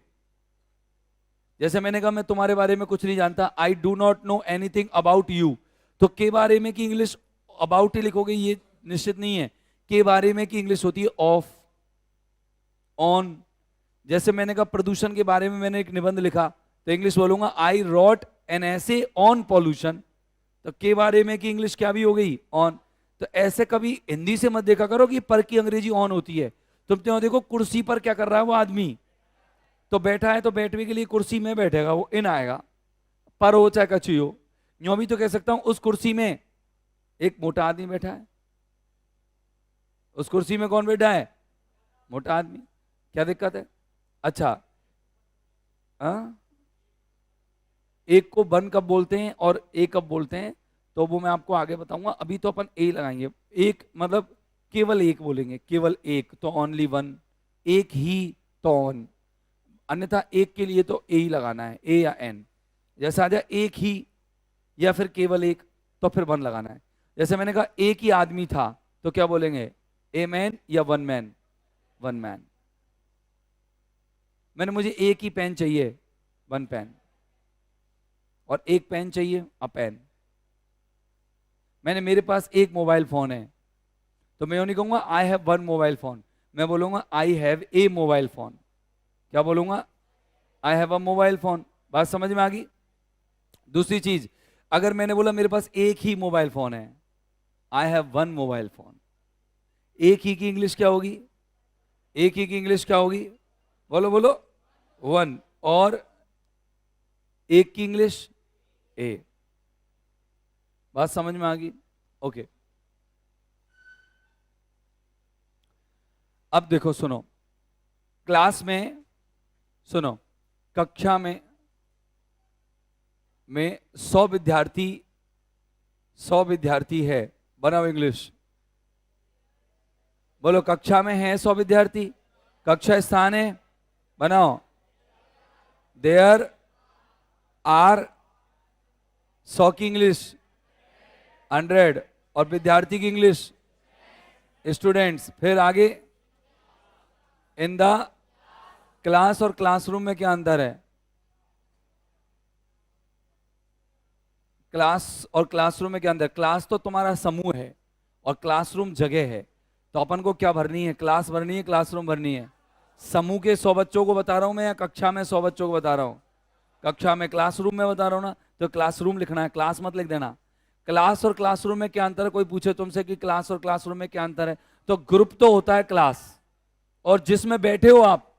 जैसे मैंने कहा मैं तुम्हारे बारे में कुछ नहीं जानता, I do not know anything about you, तो के बारे में की इंग्लिश अबाउट ही लिखोगे, ये निश्चित नहीं है। के बारे में की इंग्लिश होती है ऑफ, ऑन। जैसे मैंने कहा प्रदूषण के बारे में मैंने एक निबंध लिखा, तो इंग्लिश बोलूंगा I wrote an essay on pollution, तो के बारे में की इंग्लिश क्या भी हो गई, ऑन। तो ऐसे कभी हिंदी से मत देखा करो कि पर की अंग्रेजी ऑन होती है। तुम तो देखो कुर्सी पर क्या कर रहा है वो आदमी, तो बैठा है तो बैठने के लिए कुर्सी में बैठेगा, वो इन आएगा, पर हो चाहे कछुई हो। यूं भी तो कह सकता हूं उस कुर्सी में एक मोटा आदमी बैठा है। उस कुर्सी में कौन बैठा है, मोटा आदमी। क्या दिक्कत है? अच्छा, हाँ, एक को वन कब बोलते हैं और ए कब बोलते हैं, तो वो मैं आपको आगे बताऊंगा। अभी तो अपन ए लगाएंगे। एक मतलब केवल एक बोलेंगे, केवल एक तो ओनली वन, एक ही तो ऑन। अन्यथा एक के लिए तो ए ही लगाना है, ए या एन। जैसे आ जाए एक ही या फिर केवल एक, तो फिर वन लगाना है। जैसे मैंने कहा एक ही आदमी था, तो क्या बोलेंगे, ए मैन या वन मैन, वन मैन। मैंने मुझे एक ही पेन चाहिए, वन पेन। और एक पेन चाहिए, अ पेन। मैंने मेरे पास एक मोबाइल फोन है, तो मैं यूं नहीं कहूंगा I have one mobile phone, मैं बोलूंगा I have a mobile phone. क्या बोलूंगा, I have a mobile phone. बात समझ में आ गई? दूसरी चीज, अगर मैंने बोला मेरे पास एक ही मोबाइल फोन है, I have one mobile phone, एक ही की इंग्लिश क्या होगी, एक ही की इंग्लिश क्या होगी, बोलो बोलो, वन। और एक की इंग्लिश ए। बात समझ में आ गई? ओके। अब देखो सुनो, क्लास में, सुनो, कक्षा में 100 विद्यार्थी है, बनाओ इंग्लिश, बोलो कक्षा में है 100 विद्यार्थी, कक्षा स्थान है, बनाओ देयर आर 100 की इंग्लिश 100, और विद्यार्थी की इंग्लिश स्टूडेंट्स। फिर आगे, इन द क्लास और क्लासरूम में क्या अंतर है? क्लास और क्लासरूम में क्या अंतर? क्लास तो तुम्हारा समूह है और क्लासरूम जगह है। तो अपन को क्या भरनी है, क्लास भरनी है, क्लासरूम भरनी है। समूह के 100 बच्चों को बता रहा हूं मैं, या कक्षा में 100 बच्चों को बता रहा हूं? कक्षा में, क्लासरूम में बता रहा हूं ना, तो क्लासरूम लिखना है, क्लास मत लिख देना। क्लास और क्लासरूम में क्या अंतर है? कोई पूछे तुमसे कि क्लास और क्लासरूम में क्या अंतर है, तो ग्रुप तो होता है क्लास, और जिसमें बैठे हो आप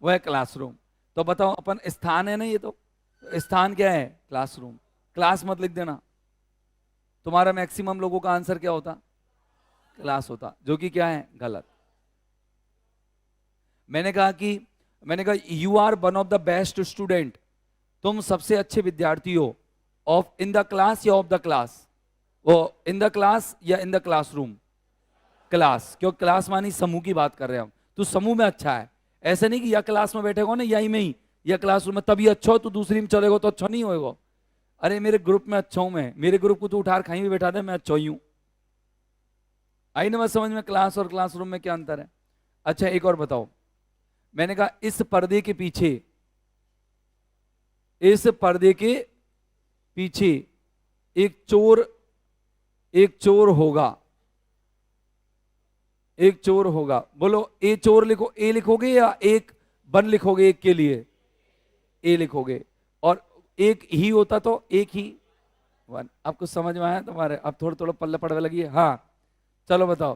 वह है क्लासरूम। तो बताओ, अपन स्थान है ना, ये तो स्थान क्या है, क्लासरूम। क्लास मत लिख देना। तुम्हारा मैक्सिमम लोगों का आंसर क्या होता, क्लास होता, जो कि क्या है, गलत। मैंने कहा you are one of the best student, तुम सबसे अच्छे विद्यार्थी हो, ऑफ इन द क्लास या ऑफ द क्लास, वो इन द क्लास या इन द क्लासरूम, क्लास, क्यों क्लास मानी समूह की बात कर रहे हैं हम। तू समूह में अच्छा है, ऐसे नहीं कि या क्लास में बैठेगा ना यही में ही, या क्लासरूम में तभी अच्छा हो, तो दूसरी में चलेगा तो अच्छा नहीं होएगा। अरे मेरे ग्रुप में अच्छा हूं मैं, मेरे ग्रुप को तू उठार कहीं भी बैठा दे, मैं अच्छा ही हूं। आई ना बात समझ में, क्लास और क्लासरूम में क्या अंतर है? अच्छा एक और बताओ, मैंने कहा इस पर्दे के पीछे, इस पर्दे के पीछे एक चोर, एक चोर होगा, एक चोर होगा। बोलो ए चोर लिखो, ए लिखोगे या एक वन लिखोगे, एक के लिए ए लिखोगे, और एक ही होता तो एक ही वन। आपको समझ में आया तुम्हारे? अब थोड़ा थोड़ा पल्ले पड़ने लगी है। हाँ चलो बताओ।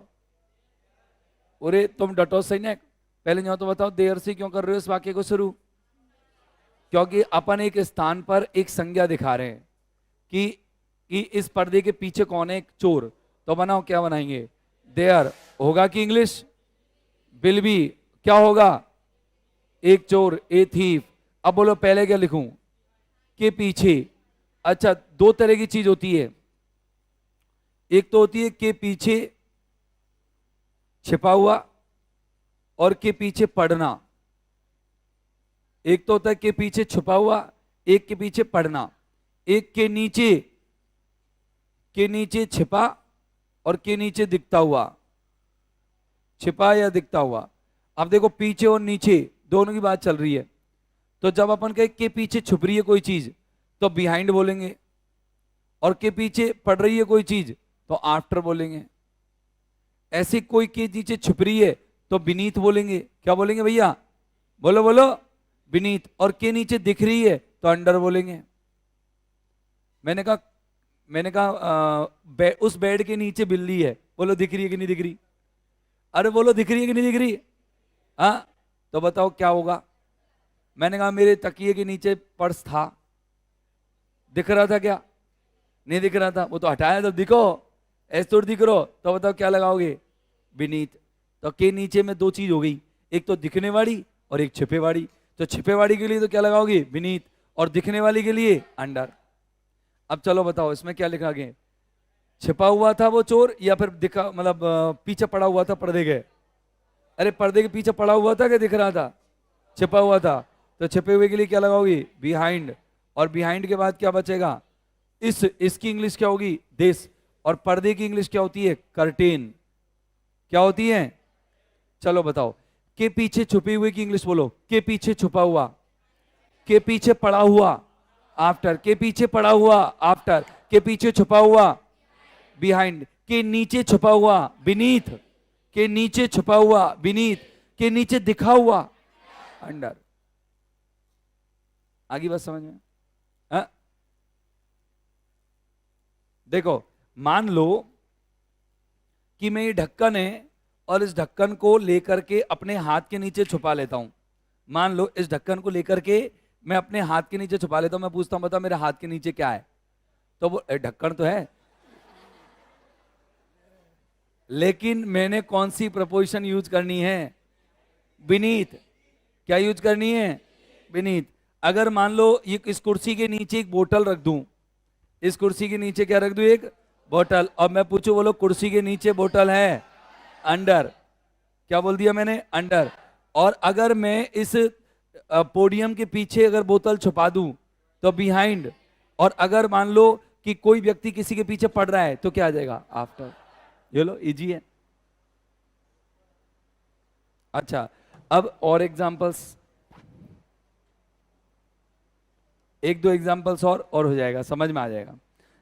अरे तुम डटो सही ना, पहले जाओ तो बताओ देर से क्यों कर रहे हो इस वाक्य को शुरू? क्योंकि अपन एक स्थान पर एक संज्ञा दिखा रहे हैं कि इस पर्दे के पीछे कौन है, एक चोर। तो बनाओ, क्या बनाएंगे, देयर होगा कि इंग्लिश विल बी, क्या होगा, एक चोर, ए थीफ। अब बोलो पहले क्या लिखूं, के पीछे। अच्छा, दो तरह की चीज होती है, एक तो होती है के पीछे छिपा हुआ, और के पीछे पढ़ना। एक तो होता है के पीछे छुपा हुआ, एक के पीछे पढ़ना। एक के नीचे छिपा, और के नीचे दिखता हुआ, छिपा या दिखता हुआ। अब देखो पीछे और नीचे दोनों की बात चल रही है, तो जब अपन कहे के पीछे छुप रही है कोई चीज तो बिहाइंड बोलेंगे, और के पीछे पड़ रही है कोई चीज तो आफ्टर बोलेंगे। ऐसी कोई के नीचे छुप रही है तो बीनीथ बोलेंगे। क्या बोलेंगे भैया, बोलो बोलो, बीनीथ। और के नीचे दिख रही है तो अंडर बोलेंगे। मैंने कहा मैंने कहा उस बेड के नीचे बिल्ली है, बोलो दिख रही है कि नहीं दिख रही? अरे बोलो दिख रही है कि नहीं दिख रही? हाँ, तो बताओ क्या होगा? मैंने कहा मेरे तकिए के नीचे पर्स था, दिख रहा था क्या? नहीं दिख रहा था, वो तो हटाया तो दिखो, ऐसे तो दिख रहा, तो बताओ क्या लगाओगे? बीनीथ। तो के नीचे में दो चीज हो गई, एक तो दिखने वाली और एक छिपे वाली। तो छिपे वाली के लिए तो क्या लगाओगे? बीनीथ। और दिखने वाली के लिए अंडर। अब चलो बताओ इसमें क्या लिखा गया? छिपा हुआ था वो चोर, या फिर दिखा मतलब पीछे पड़ा हुआ था पर्दे के? अरे पर्दे के पीछे पड़ा हुआ था, क्या दिख रहा था? छिपा हुआ था। तो छिपे हुए के लिए क्या लगाओगी? बिहाइंड। और बिहाइंड के बाद क्या बचेगा? इसकी इंग्लिश क्या होगी? दिस। और पर्दे की इंग्लिश क्या होती है? कर्टेन। क्या होती है? चलो बताओ, के पीछे छुपी हुई की इंग्लिश बोलो। के पीछे छुपा हुआ, के पीछे पड़ा हुआ आफ्टर, के पीछे पड़ा हुआ आफ्टर, के पीछे छुपा हुआ बिहाइंड, के नीचे छुपा हुआ बीनीथ, के नीचे छुपा हुआ बीनीथ, के नीचे दिखा हुआ अंडर। आगे बात समझ में? हाँ? देखो मान लो कि मैं ये ढक्कन है और इस ढक्कन को लेकर के अपने हाथ के नीचे छुपा लेता हूं। मान लो इस ढक्कन को लेकर के मैं अपने हाथ के नीचे छुपा लेता हूं। मैं पूछता हूं बता मेरे हाथ के नीचे क्या है? तो वो ढक्कन तो है, लेकिन मैंने कौन सी प्रपोजिशन यूज करनी है? बीनीथ। क्या यूज करनी है? बीनीथ। अगर मान लो ये इस कुर्सी के नीचे एक बोतल रख दूं, इस कुर्सी के नीचे क्या रख दूं? एक बोतल। और मैं पूछूं बोलो कुर्सी के नीचे बोतल है? अंडर। क्या बोल दिया मैंने? अंडर। और अगर मैं इस पोडियम के पीछे अगर बोतल छुपा दूं तो बिहाइंड। और अगर मान लो कि कोई व्यक्ति किसी के पीछे पड़ रहा है तो क्या आ जाएगा? आफ्टर। ये लो इजी है। अच्छा, अब और एग्जांपल्स, एक दो एग्जांपल्स और हो जाएगा, समझ में आ जाएगा।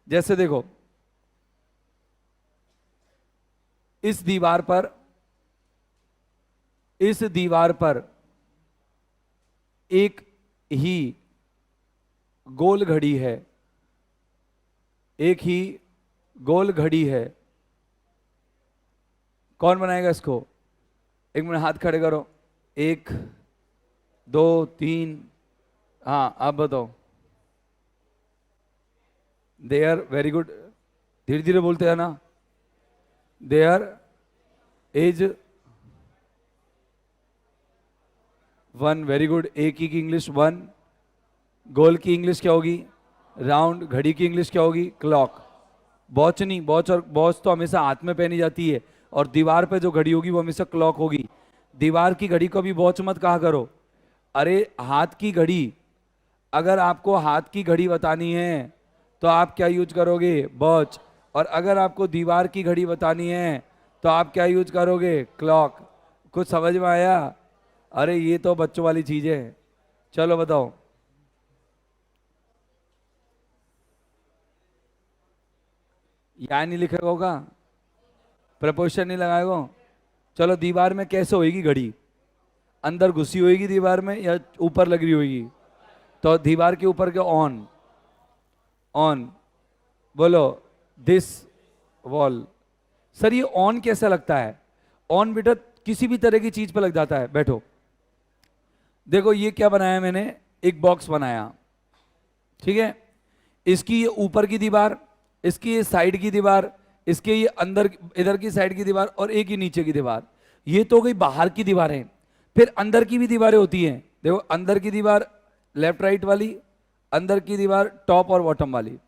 जैसे देखो इस दीवार पर, इस दीवार पर एक ही गोल घड़ी है, एक ही गोल घड़ी है। कौन बनाएगा इसको? एक मिनट हाथ खड़े करो। एक, दो, तीन। हाँ आप बताओ। There, very good. धीरे धीरे बोलते हैं ना। There is one, very good. एक ही की इंग्लिश वन। गोल की इंग्लिश क्या होगी? राउंड। घड़ी की इंग्लिश क्या होगी? क्लॉक। वॉच नहीं, वॉच और वॉच तो हमेशा हाथ में पहनी जाती है, और दीवार पे जो घड़ी होगी वो हमेशा क्लॉक होगी। दीवार की घड़ी को भी वॉच मत कहा करो। अरे हाथ की घड़ी, अगर आपको हाथ की घड़ी बतानी है तो आप क्या यूज करोगे? वॉच। और अगर आपको दीवार की घड़ी बतानी है तो आप क्या यूज करोगे? क्लॉक। कुछ समझ में आया? अरे ये तो बच्चों वाली चीज है। चलो बताओ। यहाँ नहीं लिखेगा होगा, प्रपोजिशन नहीं लगाएगा। चलो दीवार में कैसे होएगी घड़ी? अंदर घुसी होएगी दीवार में या ऊपर लगी होगी? तो दीवार के ऊपर के ऑन, ऑन। बोलो दिस वॉल। सर ये ऑन कैसा लगता है? ऑन बेटा किसी भी तरह की चीज पर लग जाता है। बैठो, देखो ये क्या बनाया मैंने? एक बॉक्स बनाया, ठीक है। इसकी ये ऊपर की दीवार, इसकी ये साइड की दीवार, इसके ये अंदर इधर की साइड की दीवार, और एक ही नीचे की दीवार। ये तो गई बाहर की दीवारें। फिर अंदर की भी दीवारें होती हैं। देखो अंदर की दीवार लेफ्ट राइट वाली, अंदर की दीवार टॉप और बॉटम वाली।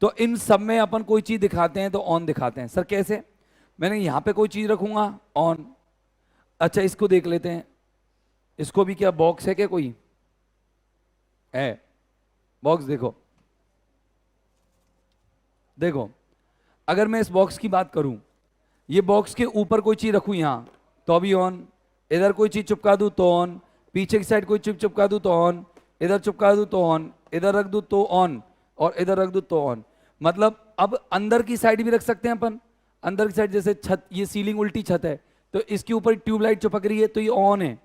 तो इन सब में अपन कोई चीज दिखाते हैं तो ऑन दिखाते हैं। सर कैसे? मैंने यहां पे कोई चीज रखूंगा, ऑन। अच्छा इसको देख लेते हैं, इसको भी क्या बॉक्स है क्या? कोई है बॉक्स? देखो, देखो अगर मैं इस बॉक्स की बात करूं, ये बॉक्स के ऊपर कोई चीज रखूं यहां तो भी ऑन, इधर कोई चीज चिपका दूं तो ऑन, पीछे की साइड कोई चीज चिपका दूं तो ऑन, इधर चिपका दूं तो ऑन, इधर रख दूं तो ऑन, और इधर रख दूं तो ऑन। मतलब अब अंदर की साइड भी रख सकते हैं अपन। अंदर की साइड जैसे छत, ये सीलिंग उल्टी छत है तो इसके ऊपर ट्यूबलाइट चिपक रही है तो ये ऑन है।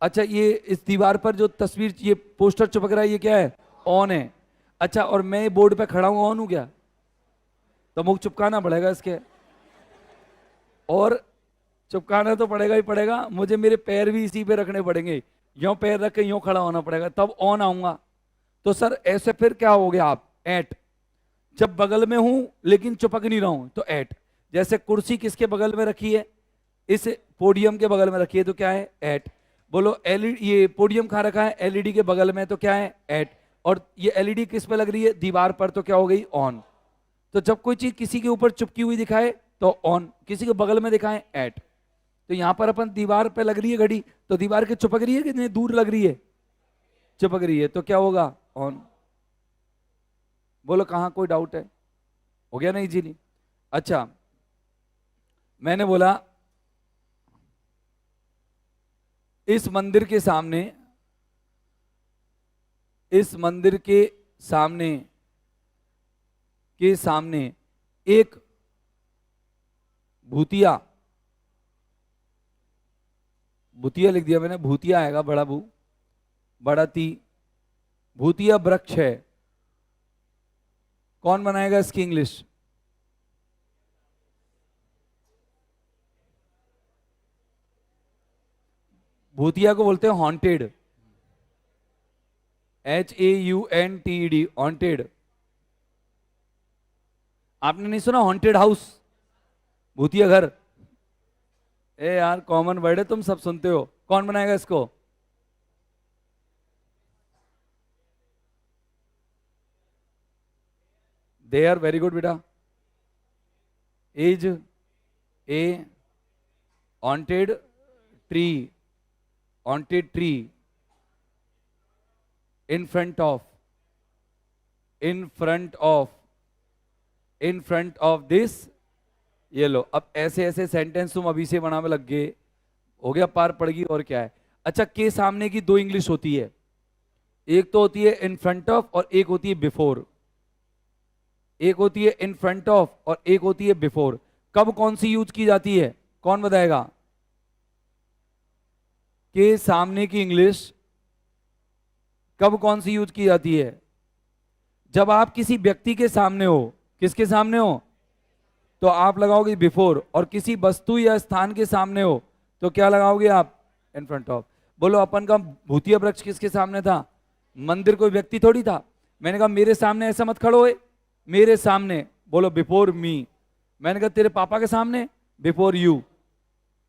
अच्छा ये इस दीवार पर जो तस्वीर, ये पोस्टर चिपक रहा है, ये क्या है? ऑन है। अच्छा और मैं बोर्ड पे खड़ा हूं, ऑन हूं क्या? तो मुख चिपकाना पड़ेगा इसके, और चिपकाना तो पड़ेगा ही पड़ेगा। मुझे मेरे पैर भी इसी पे रखने पड़ेंगे, यूं पैर रख के यूं खड़ा होना पड़ेगा, तब ऑन आऊंगा। तो सर ऐसे फिर क्या हो गया आप, एट। जब बगल में हूं लेकिन चिपक नहीं रहा हूं तो एट। जैसे कुर्सी किसके बगल में रखी है, इस पोडियम के बगल में रखी है, तो क्या है, एट। बोलो एलईडी, ये पोडियम कहाँ रखा है, एलईडी के बगल में, तो क्या है, एट। और ये एलईडी किस पे लग रही है, दीवार पर, तो क्या हो गई, ऑन। तो जब कोई चीज किसी के ऊपर चिपकी हुई दिखाए तो ऑन, किसी के बगल में दिखाए एट। तो यहां पर अपन दीवार पे लग रही है घड़ी, तो दीवार के चिपक रही है, कितनी दूर लग रही है, चिपक रही है, तो क्या होगा, ऑन। बोलो कहां कोई डाउट है, हो गया ना इजीली। अच्छा, मैंने बोला इस मंदिर के सामने, इस मंदिर के सामने एक भूतिया, भूतिया लिख दिया मैंने, भूतिया आएगा, बड़ा भू, बड़ा ती, भूतिया वृक्ष है। कौन बनाएगा इसकी इंग्लिश, भूतिया को बोलते हैं हॉन्टेड, HAUNTED, हॉन्टेड। आपने नहीं सुना हॉन्टेड हाउस, भूतिया घर? ए यार कॉमन वर्ड है, तुम सब सुनते हो। कौन बनाएगा इसको, देयर, वेरी गुड बेटा। Is a haunted tree, haunted tree in front of, in front of, in front of this. ये लो, अब ऐसे ऐसे सेंटेंस तुम अभी से बनाने लग गए, हो गया, पार पड़ गई, और क्या है। अच्छा, के सामने की दो इंग्लिश होती है, एक तो होती है इन फ्रंट ऑफ और एक होती है बिफोर। एक होती है इन फ्रंट ऑफ और एक होती है बिफोर। कब कौन सी यूज की जाती है, कौन बताएगा? के सामने की इंग्लिश कब कौन सी यूज की जाती है? जब आप किसी व्यक्ति के सामने हो, किसके सामने हो, तो आप लगाओगे बिफोर, और किसी वस्तु या स्थान के सामने हो तो क्या लगाओगे आप, इन फ्रंट ऑफ। बोलो अपन का भूतिया वृक्ष किसके सामने था, मंदिर, कोई व्यक्ति थोड़ी था। मैंने कहा मेरे सामने ऐसा मत खड़ो है, मेरे सामने, बोलो बिफोर मी। मैंने कहा तेरे पापा के सामने, बिफोर यू।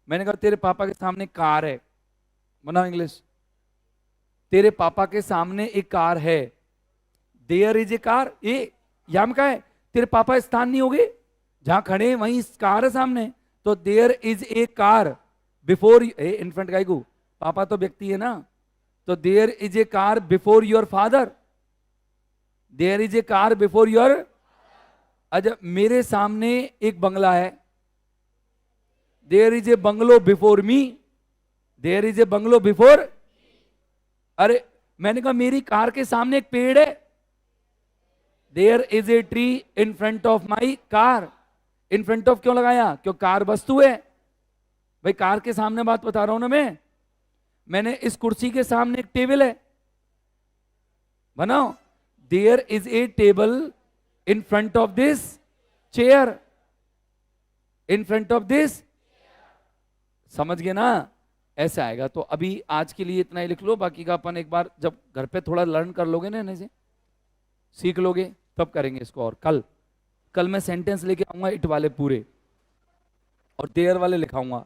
मैंने कहा तेरे पापा के सामने कार है, बनाओ इंग्लिश, तेरे पापा के सामने एक कार है, देयर इज ए कार। ये याम का है, तेरे पापा स्थान नहीं हो गए, जहां खड़े वहीं कार है सामने, तो there is a car before, in front का को, पापा तो व्यक्ति है ना, तो there is a car before your father, there is a car before your. अच्छा, मेरे सामने एक बंगला है, there is a bungalow before me, there is a bungalow before. अरे मैंने कहा मेरी कार के सामने एक पेड़ है, there is a tree in front of my car. In front of क्यों लगाया, क्यों कार वस्तु है भाई, कार के सामने बात बता रहा हूं ना मैं। मैंने इस कुर्सी के सामने एक टेबल है, बनाओ, there is a table in front of this chair, in front of this. समझ गए ना, ऐसा आएगा। तो अभी आज के लिए इतना ही लिख लो, बाकी का अपन एक बार जब घर पे थोड़ा लर्न कर लोगे ना, से सीख लोगे, तब करेंगे इसको। और कल मैं सेंटेंस लेके आऊंगा इट वाले पूरे, और देयर वाले लिखाऊंगा।